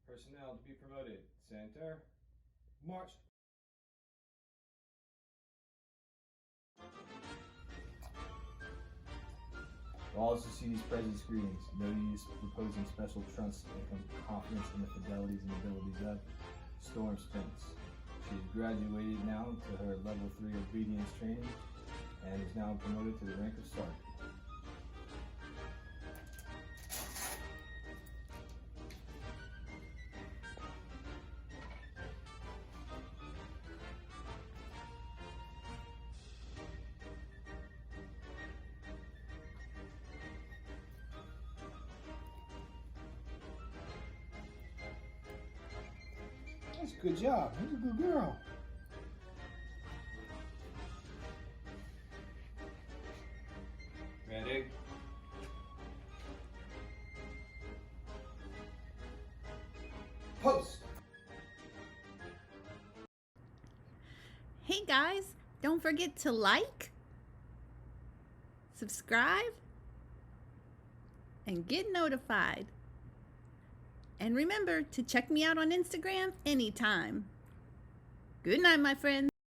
Personnel to be promoted. Center. March. All Society's President's greetings. No use reposing special trust and confidence in the fidelities and abilities of Storm Spence. She has graduated now to her level 3 obedience training and is now promoted to the rank of sergeant. That's a good job. You're a good girl. Ready? Post! Hey guys, don't forget to like, subscribe, and get notified. And remember to check me out on Instagram anytime. Good night, my friends.